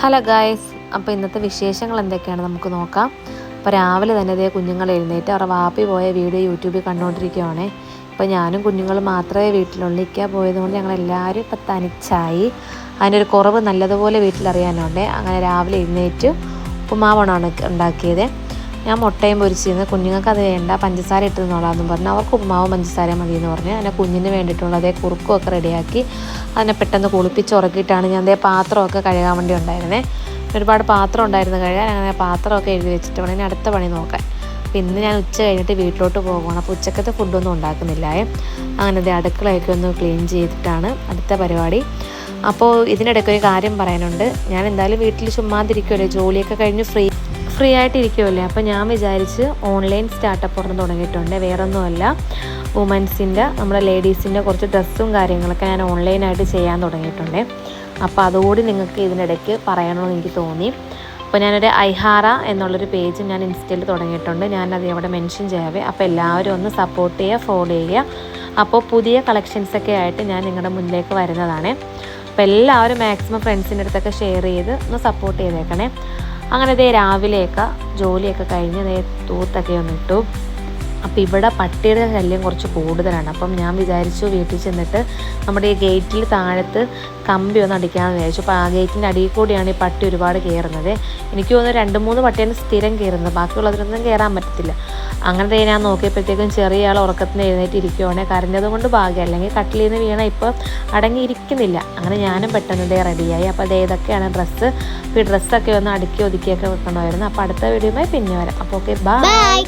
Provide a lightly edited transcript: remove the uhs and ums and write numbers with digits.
Hello guys, അപ്പോൾ ഇന്നത്തെ വിശേഷങ്ങൾ എന്തൊക്കെയാണ് നമുക്ക് നോക്കാം. അപ്പോൾ രാവിലെ തന്നെ ഇതേ കുഞ്ഞുങ്ങൾ എഴുന്നേറ്റ് അവരുടെ വാപ്പി പോയ വീഡിയോ യൂട്യൂബിൽ കണ്ടുകൊണ്ടിരിക്കുകയാണേ. ഇപ്പോൾ ഞാനും കുഞ്ഞുങ്ങളും മാത്രമേ വീട്ടിലുള്ളൂ. ഇക്ക പോയതുകൊണ്ട് ഞങ്ങളെല്ലാവരും ഇപ്പം തനിച്ചായി. അതിനൊരു കുറവ് നല്ലതുപോലെ വീട്ടിലറിയാനുണ്ട്. അങ്ങനെ രാവിലെ എഴുന്നേറ്റ് ഉപ്പുമാവാണ് ഉണ്ടാക്കിയത്. ഞാൻ മുട്ടയും പൊരിച്ചിരുന്നു. കുഞ്ഞുങ്ങൾക്ക് അത് വേണ്ട, പഞ്ചസാര ഇട്ട് തിന്നോളാമെന്ന് പറഞ്ഞു. അവർക്ക് ഉപ്പുമാവും പഞ്ചസാര മതിയെന്ന് പറഞ്ഞു. അങ്ങനെ കുഞ്ഞിന് വേണ്ടിയിട്ടുള്ള അതേ കുറുക്കുമൊക്കെ റെഡിയാക്കി അതിനെ പെട്ടെന്ന് കുളിപ്പിച്ച് ഉറക്കിയിട്ടാണ് ഞാൻ അതേ പാത്രമൊക്കെ കഴുകാൻ വേണ്ടി ഉണ്ടായിരുന്നേ. ഒരുപാട് പാത്രം ഉണ്ടായിരുന്നു കഴുകാൻ. അങ്ങനെ പാത്രമൊക്കെ എഴുതി വെച്ചിട്ട് വേണം ഇനി അടുത്ത പണി നോക്കാൻ. അപ്പോൾ ഇന്ന് ഞാൻ ഉച്ച കഴിഞ്ഞിട്ട് വീട്ടിലോട്ട് പോകുകയാണ്. അപ്പോൾ ഉച്ചക്കത്തെ ഫുഡൊന്നും ഉണ്ടാക്കുന്നില്ലായേ. അങ്ങനെ അതേ അടുക്കളയൊക്കെ ഒന്ന് ക്ലീൻ ചെയ്തിട്ടാണ് അടുത്ത പരിപാടി. അപ്പോൾ ഇതിനിടയ്ക്ക് ഒരു കാര്യം പറയാനുണ്ട്. ഞാൻ എന്തായാലും വീട്ടിൽ ചുമ്മാതിരിക്കുമല്ലോ, ജോലിയൊക്കെ കഴിഞ്ഞ് ഫ്രീ ആയിട്ടിരിക്കുമല്ലേ. അപ്പോൾ ഞാൻ വിചാരിച്ച് ഓൺലൈൻ സ്റ്റാർട്ടപ്പ് ഒരെണ്ണം തുടങ്ങിയിട്ടുണ്ട്. വേറൊന്നുമല്ല, വുമൻസിൻ്റെ നമ്മുടെ ലേഡീസിൻ്റെ കുറച്ച് ഡ്രസ്സും കാര്യങ്ങളൊക്കെ ഞാൻ ഓൺലൈനായിട്ട് ചെയ്യാൻ തുടങ്ങിയിട്ടുണ്ട്. അപ്പോൾ അതുകൂടി നിങ്ങൾക്ക് ഇതിനിടയ്ക്ക് പറയണമെന്ന് എനിക്ക് തോന്നി. അപ്പോൾ ഞാനൊരു ഐഹാറ എന്നുള്ളൊരു പേജ് ഞാൻ ഇൻസ്റ്റയിൽ തുടങ്ങിയിട്ടുണ്ട്. ഞാനത് അവിടെ മെൻഷൻ ചെയ്യാവേ. അപ്പോൾ എല്ലാവരും ഒന്ന് സപ്പോർട്ട് ചെയ്യുക, ഫോളോ ചെയ്യുക. അപ്പോൾ പുതിയ കളക്ഷൻസൊക്കെ ആയിട്ട് ഞാൻ നിങ്ങളുടെ മുന്നിലേക്ക് വരുന്നതാണ്. അപ്പോൾ എല്ലാവരും മാക്സിമം ഫ്രണ്ട്സിൻ്റെ അടുത്തൊക്കെ ഷെയർ ചെയ്ത് ഒന്ന് സപ്പോർട്ട് ചെയ്തേക്കണേ. അങ്ങനെ ഇതേ രാവിലെയൊക്കെ ജോലിയൊക്കെ കഴിഞ്ഞ് ഇതേ തൂത്തൊക്കെ ഒന്ന് ഇട്ടു. അപ്പോൾ ഇവിടെ പട്ടിയുടെ ശല്യം കുറച്ച് കൂടുതലാണ്. അപ്പം ഞാൻ വിചാരിച്ചു വീട്ടിൽ ചെന്നിട്ട് നമ്മുടെ ഈ ഗേറ്റിൽ താഴത്ത് കമ്പി ഒന്ന് അടിക്കാമെന്ന് വിചാരിച്ചു. അപ്പോൾ ആ ഗേറ്റിൻ്റെ അടിയിൽ കൂടിയാണ് ഈ പട്ടി ഒരുപാട് കയറുന്നത്. എനിക്ക് തോന്നുന്നു 2-3 പട്ടിയാണ് സ്ഥിരം കയറുന്നത്, ബാക്കിയുള്ളതിനൊന്നും കയറാൻ പറ്റത്തില്ല. അങ്ങനെ ഞാൻ നോക്കിയപ്പോഴത്തേക്കും ചെറിയ ആൾ ഉറക്കത്തിന് എഴുന്നേറ്റ് ഇരിക്കുവാണെ. കരഞ്ഞത് കൊണ്ട് ഭാഗ്യം, അല്ലെങ്കിൽ കട്ടിലിൽ നിന്ന് വീണ ഇപ്പോൾ അടങ്ങിയിരിക്കുന്നില്ല. അങ്ങനെ ഞാനും പെട്ടെന്ന് ഇതേ റെഡിയായി. അപ്പോൾ ഇതൊക്കെയാണ് ഡ്രസ്സ്. അപ്പോൾ ഈ ഡ്രസ്സൊക്കെ ഒന്ന് അടുക്കി ഒതുക്കിയൊക്കെ വെക്കണമായിരുന്നു. അപ്പോൾ അടുത്ത വീഡിയോയുമായി പിന്നെ വരാം. അപ്പോൾ ഓക്കെ, ബൈ.